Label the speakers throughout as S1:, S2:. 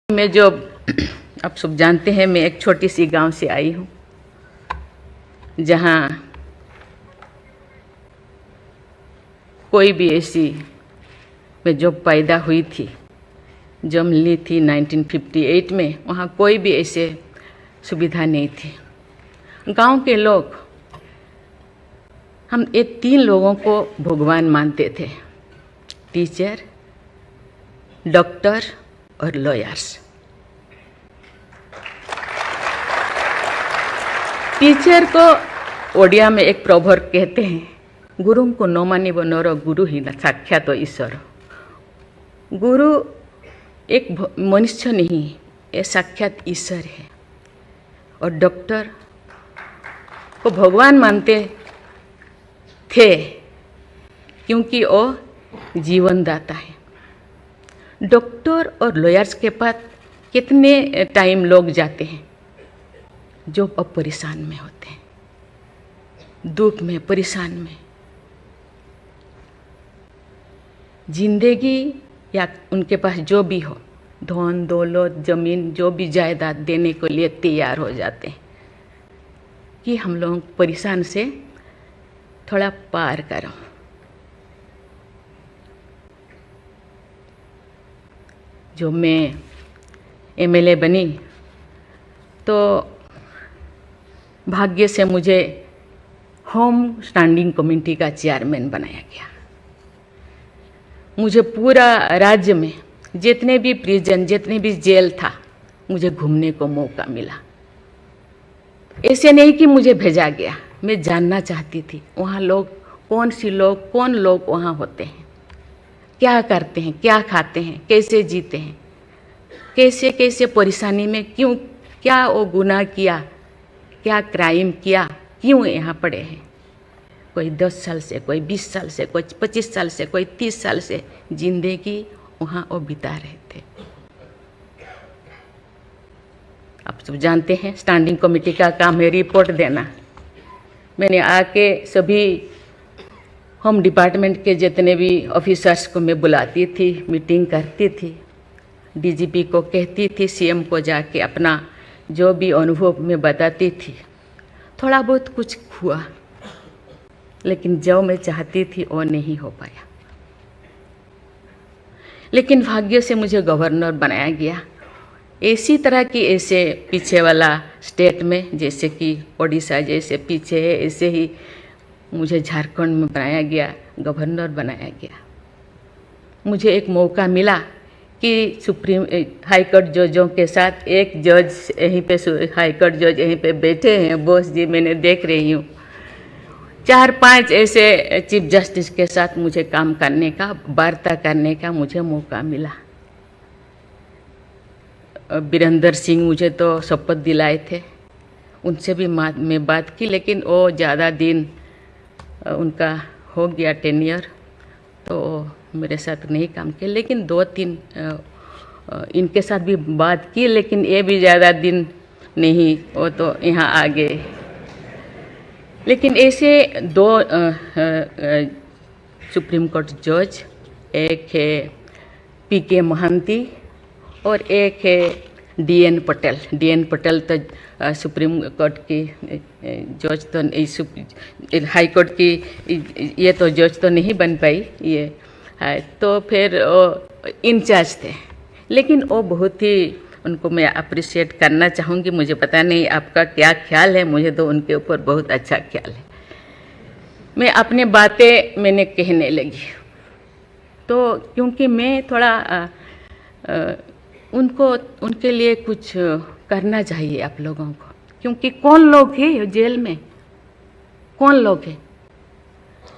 S1: मैं जो आप सब जानते हैं, मैं एक छोटी सी गांव से आई हूँ जहाँ कोई भी ऐसी, मैं जब पैदा हुई थी, जन्म ली थी 1958 में, वहाँ कोई भी ऐसे सुविधा नहीं थी। गांव के लोग, हम ये 3 लोगों को भगवान मानते थे, टीचर, डॉक्टर और लॉयर्स। टीचर को ओडिया में एक प्रोवर्ब कहते हैं, गुरु को न मानिब नर गुरु ही न साक्षात ईश्वर। गुरु एक मनुष्य नहीं, ये साक्षात ईश्वर है। और डॉक्टर को भगवान मानते थे क्योंकि वो जीवन दाता है। डॉक्टर और लॉयर्स के पास कितने टाइम लोग जाते हैं जो अब परेशान में होते हैं, दुख में, परेशान में। जिंदगी या उनके पास जो भी हो, धन दौलत, जमीन, जो भी जायदाद देने के लिए तैयार हो जाते हैं कि हम लोग परेशान से थोड़ा पार करो। जो मैं एमएलए बनी तो भाग्य से मुझे होम स्टैंडिंग कमेटी का चेयरमैन बनाया गया। मुझे पूरा राज्य में जितने भी प्रिजन, जितने भी जेल था, मुझे घूमने को मौका मिला। ऐसे नहीं कि मुझे भेजा गया, मैं जानना चाहती थी वहाँ लोग कौन लोग वहाँ होते हैं, क्या करते हैं, क्या खाते हैं, कैसे जीते हैं, कैसे कैसे परेशानी में, क्यों, क्या वो गुनाह किया, क्या क्राइम किया, क्यों यहाँ पड़े हैं। कोई 10 साल से, कोई 20 साल से, कोई 25 साल से, कोई 30 साल से जिंदगी वहाँ वो बिता रहे थे। आप सब जानते हैं स्टैंडिंग कमेटी का काम है रिपोर्ट देना। मैंने आके सभी होम डिपार्टमेंट के जितने भी ऑफिसर्स को मैं बुलाती थी, मीटिंग करती थी, डीजीपी को कहती थी, सीएम को जाके अपना जो भी अनुभव मैं बताती थी। थोड़ा बहुत कुछ हुआ, लेकिन जो मैं चाहती थी वो नहीं हो पाया। लेकिन भाग्य से मुझे गवर्नर बनाया गया। इसी तरह की, ऐसे पीछे वाला स्टेट में, जैसे कि ओडिशा जैसे पीछे है, ऐसे ही मुझे झारखंड में बनाया गया, गवर्नर बनाया गया। मुझे एक मौका मिला कि सुप्रीम हाई कोर्ट जजों के साथ एक जज यहीं पे, हाई कोर्ट जज यहीं पे बैठे हैं, बोस जी, मैंने देख रही हूँ। 4-5 ऐसे चीफ जस्टिस के साथ मुझे काम करने का, वार्ता करने का मुझे मौका मिला। वीरेंद्र सिंह मुझे तो शपथ दिलाए थे, उनसे भी मैं बात की, लेकिन वो ज़्यादा दिन उनका हो गया टेन्योर, तो मेरे साथ नहीं काम किया। लेकिन 2-3 इनके साथ भी बात की, लेकिन ये भी ज़्यादा दिन नहीं, वो तो यहाँ आ गए। लेकिन ऐसे 2 सुप्रीम कोर्ट जज, एक है पीके महांती और एक है डीएन पटेल। डीएन पटेल तो सुप्रीम कोर्ट की जज तो, हाई कोर्ट की ये तो जज तो नहीं बन पाई ये है, तो फिर इंचार्ज थे। लेकिन वो बहुत ही, उनको मैं अप्रिशिएट करना चाहूँगी। मुझे पता नहीं आपका क्या ख्याल है, मुझे तो उनके ऊपर बहुत अच्छा ख्याल है। मैं अपने बातें मैंने कहने लगी, तो क्योंकि मैं थोड़ा उनके लिए कुछ करना चाहिए आप लोगों को। क्योंकि कौन लोग हैं जेल में, कौन लोग हैं,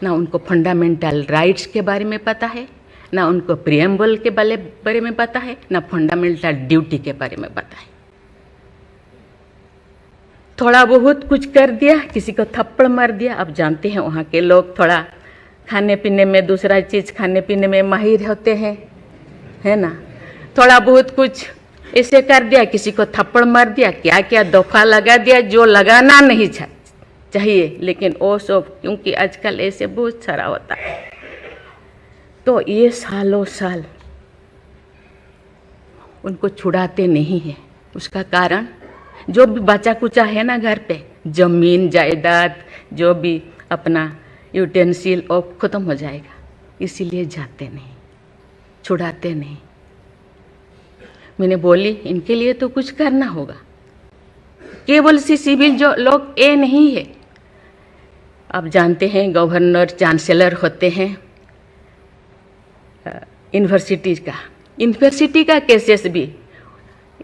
S1: ना उनको फंडामेंटल राइट्स के बारे में पता है, ना उनको प्रिएम्बल के बारे में पता है, ना फंडामेंटल ड्यूटी के बारे में पता है। थोड़ा बहुत कुछ कर दिया, किसी को थप्पड़ मार दिया। आप जानते हैं वहाँ के लोग थोड़ा खाने पीने में, दूसरा चीज़ खाने पीने में माहिर होते हैं, है ना। थोड़ा बहुत कुछ ऐसे कर दिया, किसी को थप्पड़ मार दिया, क्या क्या दफा लगा दिया जो लगाना नहीं चाहिए। लेकिन वो सब, क्योंकि आजकल ऐसे बहुत सारा होता है, तो ये सालों साल उनको छुड़ाते नहीं हैं। उसका कारण जो भी बचा कुचा है ना घर पे, जमीन जायदाद जो भी अपना यूटेंसिल और ख़त्म हो जाएगा, इसीलिए जाते नहीं, छुड़ाते नहीं। मैंने बोली इनके लिए तो कुछ करना होगा। केवल सिविल जो लोग ये नहीं है, आप जानते हैं गवर्नर चांसलर होते हैं यूनिवर्सिटी का केसेस भी,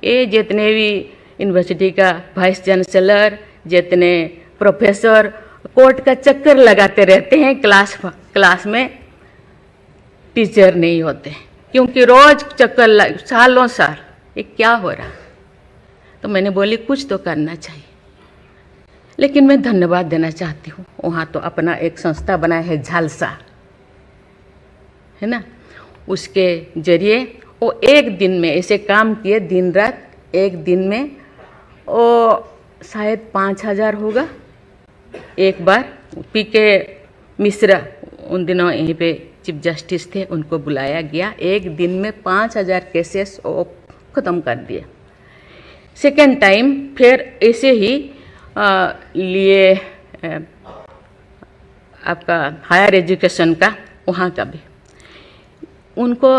S1: ये जितने भी यूनिवर्सिटी का वाइस चांसलर, जितने प्रोफेसर कोर्ट का चक्कर लगाते रहते हैं, क्लास में टीचर नहीं होते, क्योंकि रोज चक्कर सालों साल, ये क्या हो रहा। तो मैंने बोली कुछ तो करना चाहिए। लेकिन मैं धन्यवाद देना चाहती हूँ, वहाँ तो अपना एक संस्था बनाया है झालसा, है ना, उसके जरिए वो एक दिन में ऐसे काम किए, दिन रात, एक दिन में वो शायद 5,000 होगा। एक बार पीके मिश्रा उन दिनों यहीं पे चीफ जस्टिस थे, उनको बुलाया गया, एक दिन में 5,000 केसेस वो ख़त्म कर दिए। सेकेंड टाइम फिर ऐसे ही लिए आपका हायर एजुकेशन का, वहाँ का भी उनको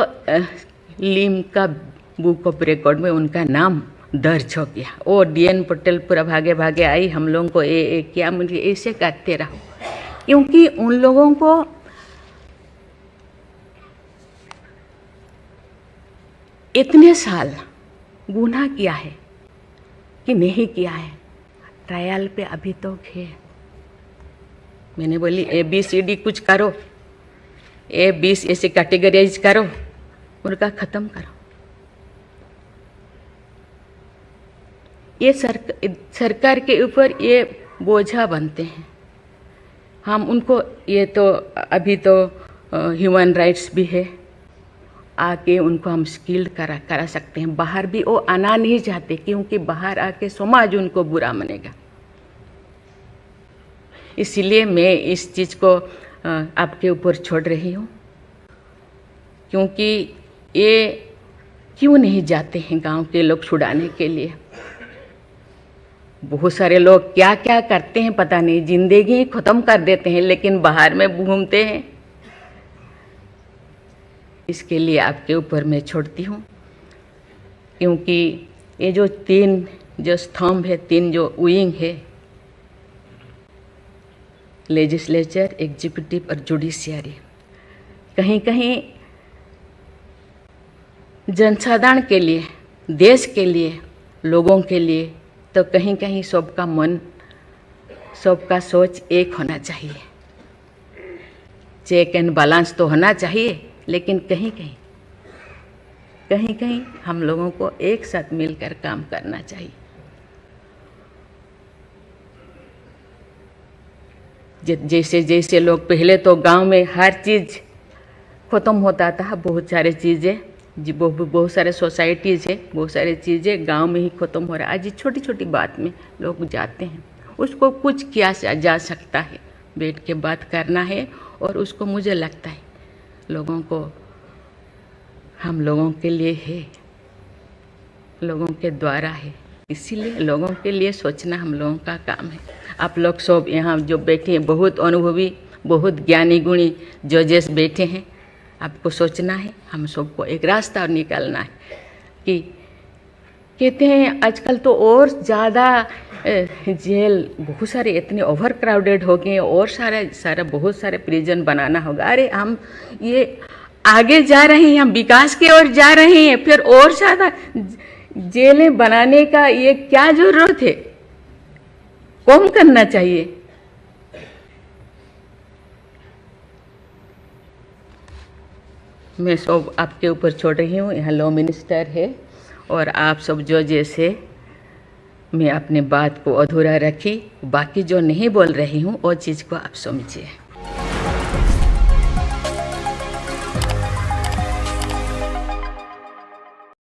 S1: लिम का बुक ऑफ रिकॉर्ड में उनका नाम दर्ज हो गया। वो DN पटेल पूरा भागे भागे आई, हम लोगों को ये किया, मुझे ऐसे करते रहो, क्योंकि उन लोगों को इतने साल गुनाह किया है कि नहीं किया है, ट्रायल पे अभी तो है। मैंने बोली ABCD कुछ करो, A20 ऐसे कैटेगराइज करो, उनका ख़त्म करो। ये सरकार के ऊपर ये बोझा बनते हैं। हम उनको, ये तो अभी तो ह्यूमन राइट्स भी है, आके उनको हम स्किल्ड करा सकते हैं। बाहर भी वो आना नहीं चाहते, क्योंकि बाहर आके समाज उनको बुरा मानेगा। इसीलिए मैं इस चीज़ को आपके ऊपर छोड़ रही हूँ, क्योंकि ये क्यों नहीं जाते हैं गांव के लोग छुड़ाने के लिए। बहुत सारे लोग क्या क्या करते हैं पता नहीं, जिंदगी ख़त्म कर देते हैं, लेकिन बाहर में घूमते हैं। इसके लिए आपके ऊपर मैं छोड़ती हूँ, क्योंकि ये जो 3 जो स्तंभ है, 3 जो विंग है, लेजिस्लेचर, एग्जीक्यूटिव और जुडिशियरी, कहीं कहीं जनसाधारण के लिए, देश के लिए, लोगों के लिए, तो कहीं कहीं सबका मन, सबका सोच एक होना चाहिए। चेक एंड बैलेंस तो होना चाहिए, लेकिन कहीं कहीं हम लोगों को एक साथ मिलकर काम करना चाहिए। जैसे जैसे लोग, पहले तो गांव में हर चीज़ ख़त्म होता था, बहुत सारे चीज़ें, बहुत सारे सोसाइटीज़ है, बहुत सारी चीज़ें गांव में ही ख़त्म हो रहा है। आज छोटी छोटी बात में लोग जाते हैं, उसको कुछ किया जा सकता है, बैठ के बात करना है। और उसको मुझे लगता है लोगों को, हम लोगों के लिए है, लोगों के द्वारा है, इसीलिए लोगों के लिए सोचना हम लोगों का काम है। आप लोग सब यहाँ जो बैठे हैं, बहुत अनुभवी, बहुत ज्ञानी गुणी जजेस बैठे हैं, आपको सोचना है, हम सबको एक रास्ता निकालना है। कि कहते हैं आजकल तो और ज़्यादा जेल, बहुत सारे इतने ओवर क्राउडेड हो गए, और सारा बहुत सारे प्रिजन बनाना होगा। अरे हम ये आगे जा रहे हैं, हम विकास की ओर जा रहे हैं, फिर और ज़्यादा जेलें बनाने का ये क्या ज़रूरत है? कम करना चाहिए। मैं सब आपके ऊपर छोड़ रही हूँ। यहाँ लॉ मिनिस्टर है और आप सब जो, जैसे मैं अपने बात को अधूरा रखी, बाकी जो नहीं बोल रही हूँ वो चीज़ को आप समझिए।